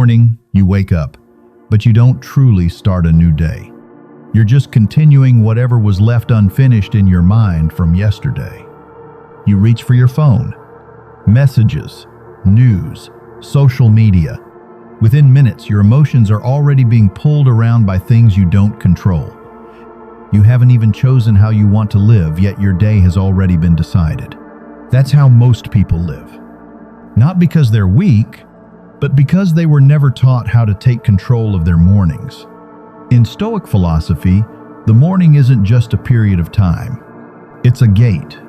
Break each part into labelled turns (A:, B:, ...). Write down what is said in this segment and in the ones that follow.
A: morning, you wake up, but you don't truly start a new day. You're just continuing whatever was left unfinished in your mind from yesterday. You reach for your phone. Messages, news, social media. Within minutes, your emotions are already being pulled around by things you don't control. You haven't even chosen how you want to live, yet your day has already been decided. That's how most people live. Not because they're weak, but because they were never taught how to take control of their mornings. In Stoic philosophy, the morning isn't just a period of time. It's a gate,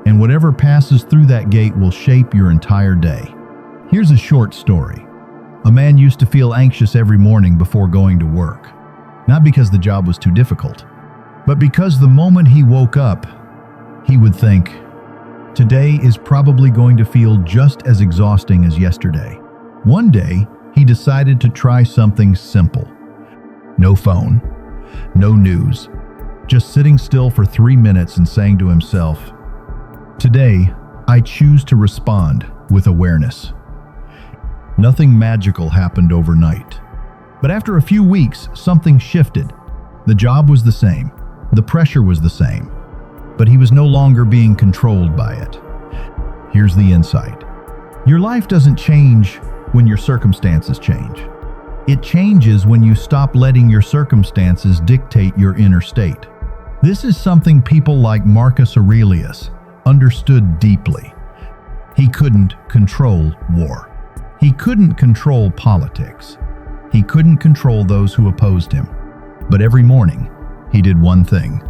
A: and whatever passes through that gate will shape your entire day. Here's a short story. A man used to feel anxious every morning before going to work. Not because the job was too difficult, but because the moment he woke up, he would think, "Today is probably going to feel just as exhausting as yesterday." One day, he decided to try something simple. No phone, no news, just sitting still for 3 minutes and saying to himself, "Today, I choose to respond with awareness." Nothing magical happened overnight. But after a few weeks, something shifted. The job was the same. The pressure was the same. But he was no longer being controlled by it. Here's the insight. Your life doesn't change when your circumstances change. It changes when you stop letting your circumstances dictate your inner state. This is something people like Marcus Aurelius understood deeply. He couldn't control war. He couldn't control politics. He couldn't control those who opposed him. But every morning, he did one thing.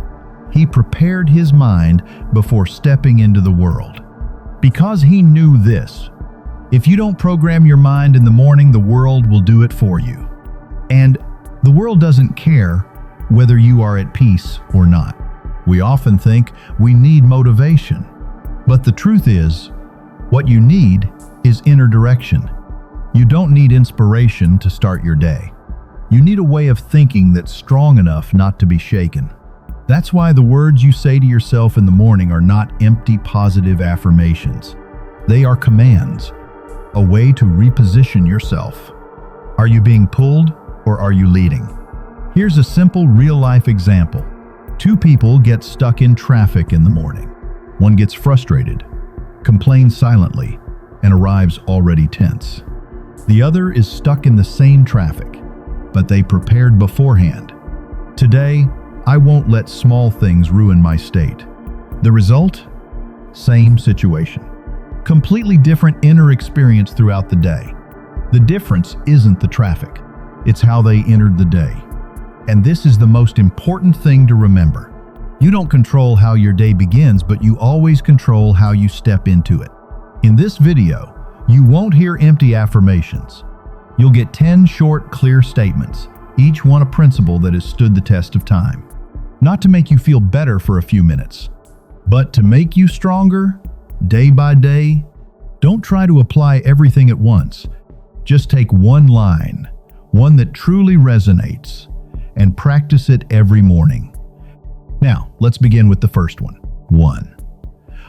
A: He prepared his mind before stepping into the world. Because he knew this: if you don't program your mind in the morning, the world will do it for you. And the world doesn't care whether you are at peace or not. We often think we need motivation. But the truth is, what you need is inner direction. You don't need inspiration to start your day. You need a way of thinking that's strong enough not to be shaken. That's why the words you say to yourself in the morning are not empty positive affirmations. They are commands, a way to reposition yourself. Are you being pulled or are you leading? Here's a simple real-life example. 2 people get stuck in traffic in the morning. One gets frustrated, complains silently, and arrives already tense. The other is stuck in the same traffic, but they prepared beforehand. Today, I won't let small things ruin my state. The result? Same situation. Completely different inner experience throughout the day. The difference isn't the traffic, it's how they entered the day. And this is the most important thing to remember. You don't control how your day begins, but you always control how you step into it. In this video, you won't hear empty affirmations. You'll get 10 short, clear statements, each one a principle that has stood the test of time. Not to make you feel better for a few minutes, but to make you stronger, day by day. Don't try to apply everything at once. Just take one line, one that truly resonates, and practice it every morning. Now, let's begin with the first one. 1.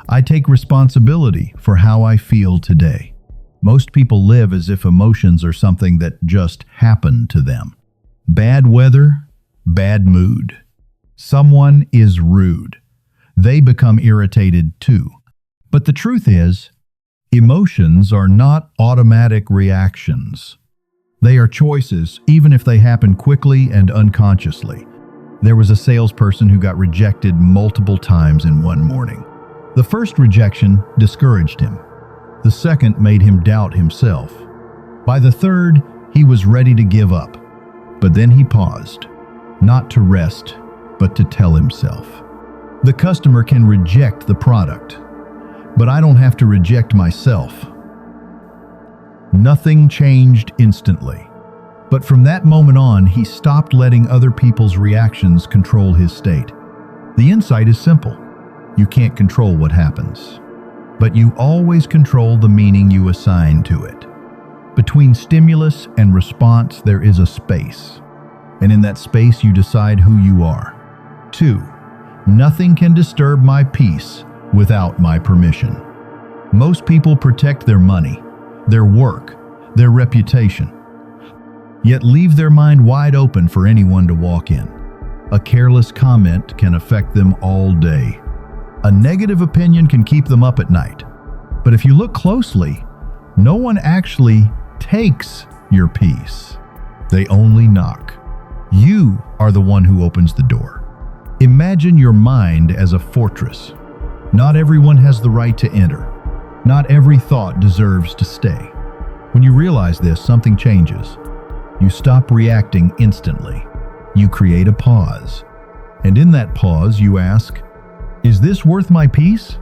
A: I take responsibility for how I feel today. Most people live as if emotions are something that just happened to them. Bad weather, bad mood. Someone is rude. They become irritated too. But the truth is, emotions are not automatic reactions. They are choices, even if they happen quickly and unconsciously. There was a salesperson who got rejected multiple times in one morning. The first rejection discouraged him. The second made him doubt himself. By the third, he was ready to give up. But then he paused, not to rest, but to tell himself. The customer can reject the product, but I don't have to reject myself. Nothing changed instantly. But from that moment on, he stopped letting other people's reactions control his state. The insight is simple. You can't control what happens, but you always control the meaning you assign to it. Between stimulus and response, there is a space. And in that space, you decide who you are. 2. Nothing can disturb my peace without my permission. Most people protect their money, their work, their reputation. yet leave their mind wide open for anyone to walk in. A careless comment can affect them all day. A negative opinion can keep them up at night. But if you look closely, no one actually takes your peace. They only knock. You are the one who opens the door. Imagine your mind as a fortress. Not everyone has the right to enter. Not every thought deserves to stay. When you realize this, something changes. You stop reacting instantly. You create a pause. And in that pause, you ask, is this worth my peace?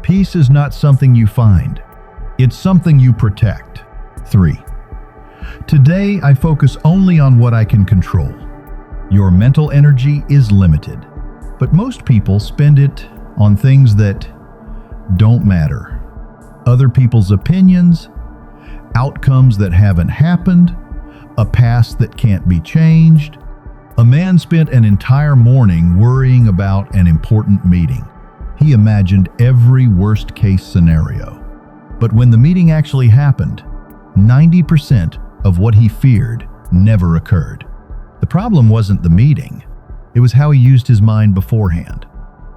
A: Peace is not something you find. It's something you protect. 3. Today, I focus only on what I can control. Your mental energy is limited, but most people spend it on things that don't matter. Other people's opinions, outcomes that haven't happened, a past that can't be changed. A man spent an entire morning worrying about an important meeting. He imagined every worst-case scenario. But when the meeting actually happened, 90% of what he feared never occurred. The problem wasn't the meeting. It was how he used his mind beforehand.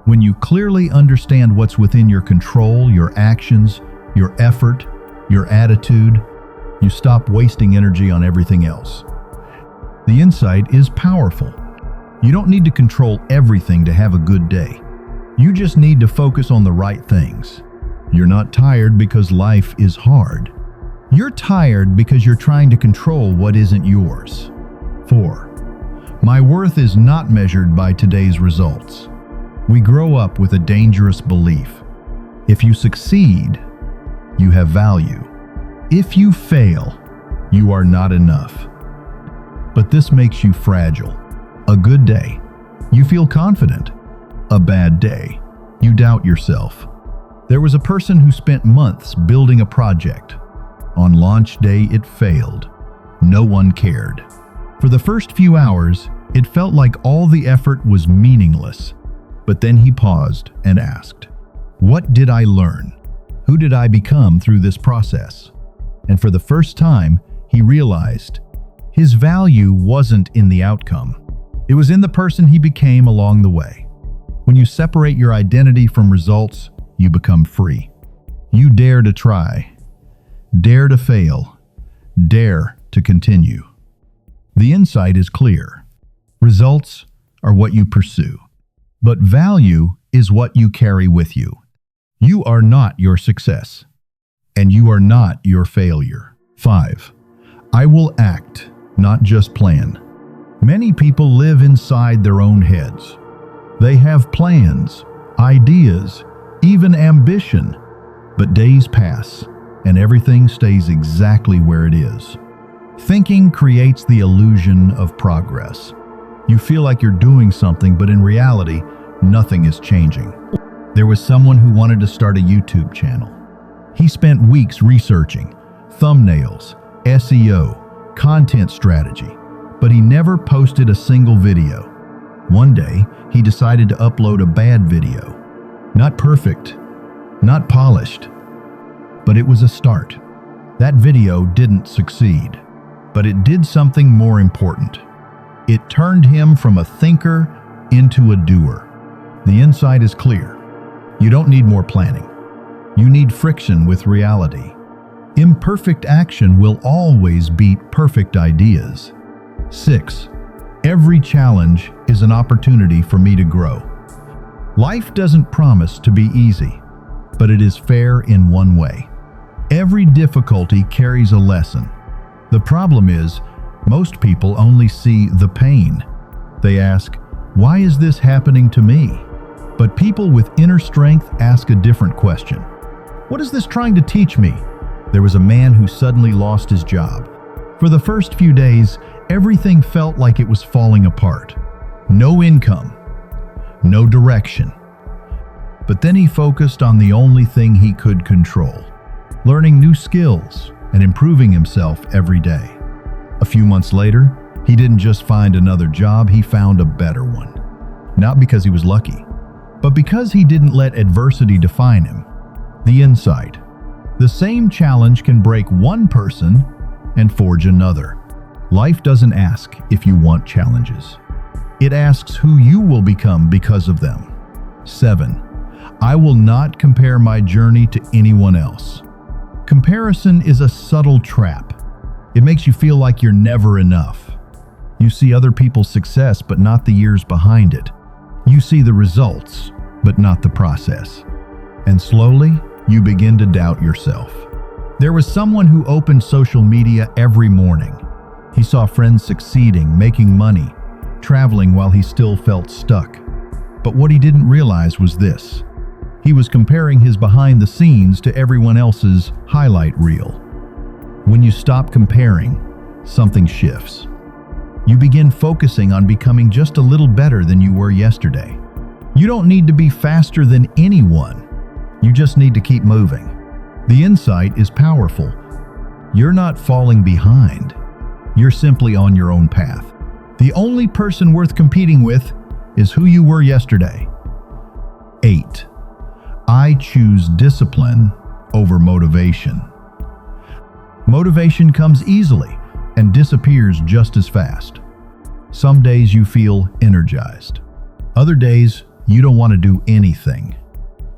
A: When you clearly understand what's within your control, your actions, your effort, your attitude, you stop wasting energy on everything else. The insight is powerful. You don't need to control everything to have a good day. You just need to focus on the right things. You're not tired because life is hard. You're tired because you're trying to control what isn't yours. 4. My worth is not measured by today's results. We grow up with a dangerous belief. If you succeed, you have value. If you fail, you are not enough. But this makes you fragile. A good day, you feel confident. A bad day, you doubt yourself. There was a person who spent months building a project. On launch day, it failed. No one cared. For the first few hours, it felt like all the effort was meaningless. But then he paused and asked, what did I learn? Who did I become through this process? And for the first time, he realized his value wasn't in the outcome. It was in the person he became along the way. When you separate your identity from results, you become free. You dare to try, dare to fail, dare to continue. The insight is clear. Results are what you pursue, but value is what you carry with you. You are not your success, and you are not your failure. 5. I will act, not just plan. Many people live inside their own heads. They have plans, ideas, even ambition, but days pass and everything stays exactly where it is. Thinking creates the illusion of progress. You feel like you're doing something, but in reality, nothing is changing. There was someone who wanted to start a YouTube channel. He spent weeks researching thumbnails, SEO, content strategy, but he never posted a single video. One day, he decided to upload a bad video. Not perfect, not polished, but it was a start. That video didn't succeed, but it did something more important. It turned him from a thinker into a doer. The insight is clear. You don't need more planning. You need friction with reality. Imperfect action will always beat perfect ideas. 6. Every challenge is an opportunity for me to grow. Life doesn't promise to be easy, but it is fair in one way. Every difficulty carries a lesson. The problem is, most people only see the pain. They ask, why is this happening to me? But people with inner strength ask a different question. What is this trying to teach me? There was a man who suddenly lost his job. For the first few days, everything felt like it was falling apart. No income, no direction. But then he focused on the only thing he could control, learning new skills and improving himself every day. A few months later, he didn't just find another job, he found a better one. Not because he was lucky, but because he didn't let adversity define him. The insight. The same challenge can break one person and forge another. Life doesn't ask if you want challenges. It asks who you will become because of them. 7. I will not compare my journey to anyone else. Comparison is a subtle trap. It makes you feel like you're never enough. You see other people's success, but not the years behind it. You see the results, but not the process. And slowly, you begin to doubt yourself. There was someone who opened social media every morning. He saw friends succeeding, making money, traveling while he still felt stuck. But what he didn't realize was this. He was comparing his behind the scenes to everyone else's highlight reel. When you stop comparing, something shifts. You begin focusing on becoming just a little better than you were yesterday. You don't need to be faster than anyone. You just need to keep moving. The insight is powerful. You're not falling behind. You're simply on your own path. The only person worth competing with is who you were yesterday. 8. I choose discipline over motivation. Motivation comes easily and disappears just as fast. Some days you feel energized. Other days, you don't want to do anything.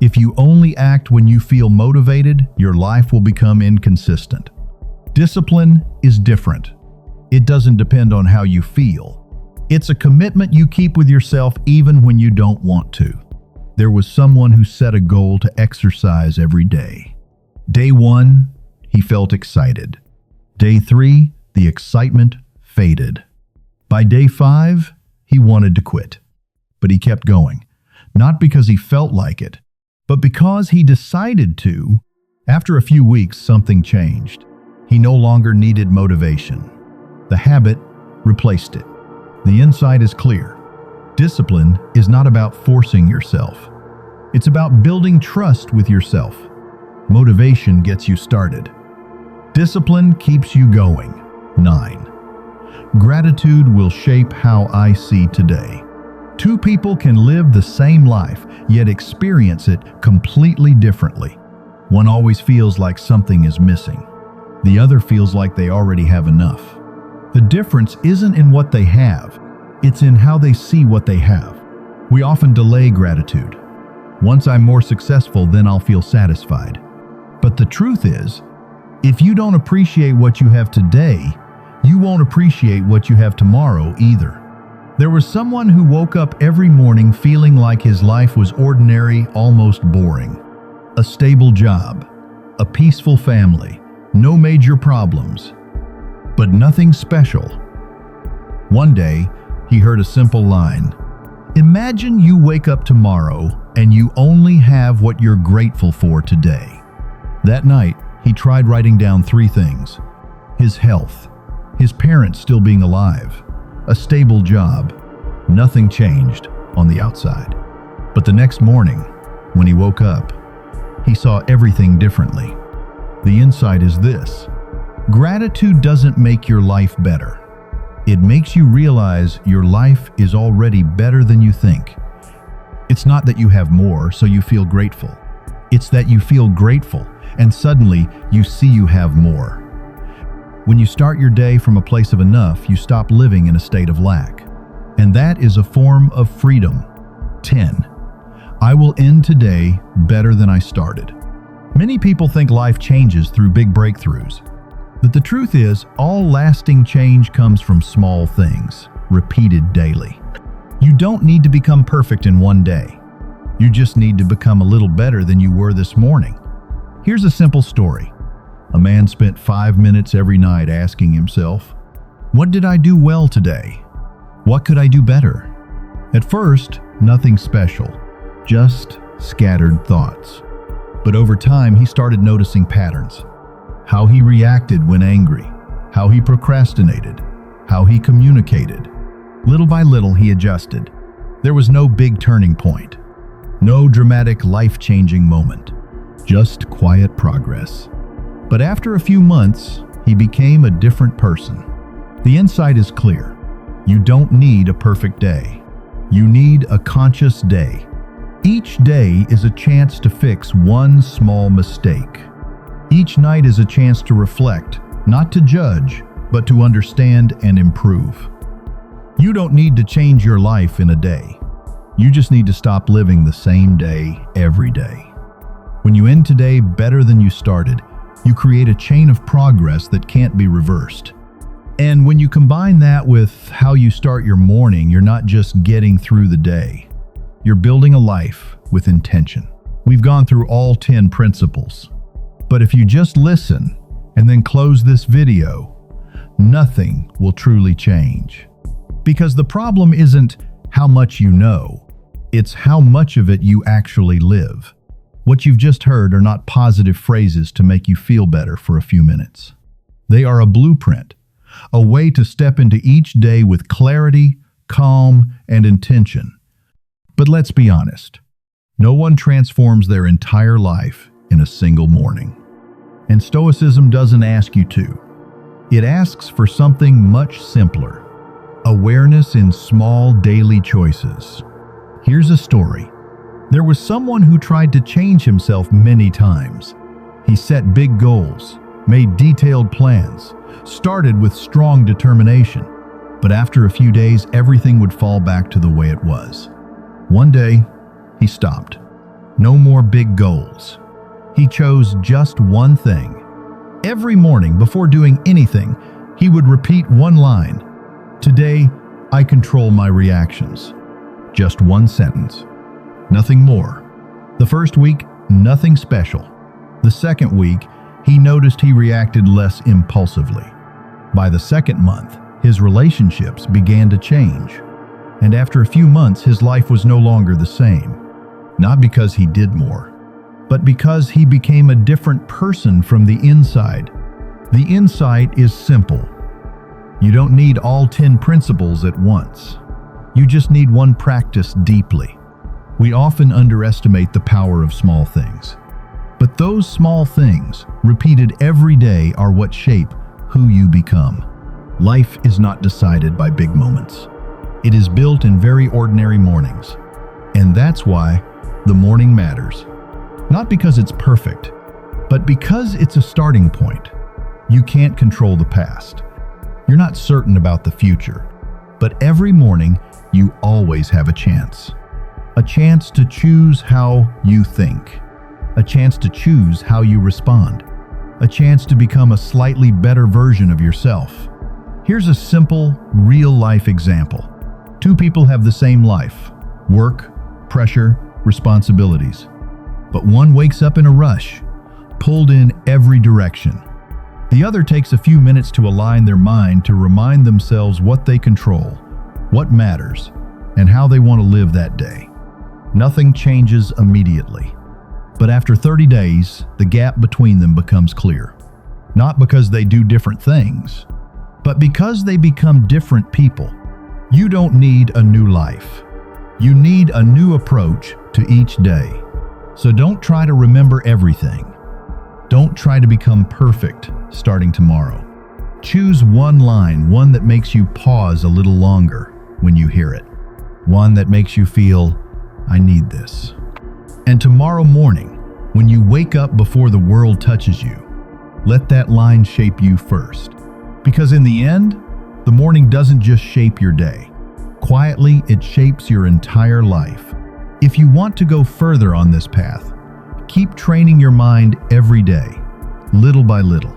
A: If you only act when you feel motivated, your life will become inconsistent. Discipline is different. It doesn't depend on how you feel. It's a commitment you keep with yourself even when you don't want to. There was someone who set a goal to exercise every day. Day 1, he felt excited. Day 3, the excitement faded. By day 5, he wanted to quit. But he kept going, not because he felt like it, but because he decided to. After a few weeks, something changed. He no longer needed motivation. The habit replaced it. The insight is clear. Discipline is not about forcing yourself. It's about building trust with yourself. Motivation gets you started. Discipline keeps you going. 9. Gratitude will shape how I see today. 2 people can live the same life, yet experience it completely differently. One always feels like something is missing. The other feels like they already have enough. The difference isn't in what they have, it's in how they see what they have. We often delay gratitude. Once I'm more successful, then I'll feel satisfied. But the truth is, if you don't appreciate what you have today, you won't appreciate what you have tomorrow either. There was someone who woke up every morning feeling like his life was ordinary, almost boring. A stable job, a peaceful family, no major problems, but nothing special. One day, he heard a simple line. Imagine you wake up tomorrow and you only have what you're grateful for today. That night, he tried writing down 3 things. His health, his parents still being alive, a stable job. Nothing changed on the outside. But the next morning, when he woke up, he saw everything differently. The insight is this. Gratitude doesn't make your life better. It makes you realize your life is already better than you think. It's not that you have more, so you feel grateful. It's that you feel grateful, and suddenly you see you have more. When you start your day from a place of enough, you stop living in a state of lack. And that is a form of freedom. 10. I will end today better than I started. Many people think life changes through big breakthroughs. But the truth is, all lasting change comes from small things, repeated daily. You don't need to become perfect in one day. You just need to become a little better than you were this morning. Here's a simple story. A man spent 5 minutes every night asking himself, what did I do well today? What could I do better? At first, nothing special, just scattered thoughts. But over time, he started noticing patterns. How he reacted when angry, how he procrastinated, how he communicated. Little by little, he adjusted. There was no big turning point, no dramatic life-changing moment, just quiet progress. But after a few months, he became a different person. The insight is clear. You don't need a perfect day. You need a conscious day. Each day is a chance to fix one small mistake. Each night is a chance to reflect, not to judge, but to understand and improve. You don't need to change your life in a day. You just need to stop living the same day every day. When you end today better than you started, you create a chain of progress that can't be reversed. And when you combine that with how you start your morning, you're not just getting through the day. You're building a life with intention. We've gone through all 10 principles. But if you just listen and then close this video, nothing will truly change. Because the problem isn't how much you know, it's how much of it you actually live. What you've just heard are not positive phrases to make you feel better for a few minutes. They are a blueprint, a way to step into each day with clarity, calm, and intention. But let's be honest, no one transforms their entire life in a single morning. And Stoicism doesn't ask you to. It asks for something much simpler: awareness in small daily choices. Here's a story. There was someone who tried to change himself many times. He set big goals, made detailed plans, started with strong determination. But after a few days, everything would fall back to the way it was. One day, he stopped. No more big goals. He chose just one thing. Every morning, before doing anything, he would repeat one line: "Today, I control my reactions." Just one sentence. Nothing more. The first week, nothing special. The second week, he noticed he reacted less impulsively. By the second month, his relationships began to change. And after a few months, his life was no longer the same. Not because he did more, but because he became a different person from the inside. The insight is simple. You don't need all 10 principles at once. You just need one practice deeply. We often underestimate the power of small things. But those small things, repeated every day, are what shape who you become. Life is not decided by big moments. It is built in very ordinary mornings. And that's why the morning matters. Not because it's perfect, but because it's a starting point. You can't control the past. You're not certain about the future. But every morning, you always have a chance. A chance to choose how you think. A chance to choose how you respond. A chance to become a slightly better version of yourself. Here's a simple, real-life example. Two people have the same life: work, pressure, responsibilities. But one wakes up in a rush, pulled in every direction. The other takes a few minutes to align their mind to remind themselves what they control, what matters, and how they want to live that day. Nothing changes immediately. But after 30 days, the gap between them becomes clear. Not because they do different things, but because they become different people. You don't need a new life. You need a new approach to each day. So don't try to remember everything. Don't try to become perfect starting tomorrow. Choose one line, one that makes you pause a little longer when you hear it. One that makes you feel, "I need this." And tomorrow morning, when you wake up before the world touches you, let that line shape you first. Because in the end, the morning doesn't just shape your day. Quietly, it shapes your entire life. If you want to go further on this path, keep training your mind every day, little by little.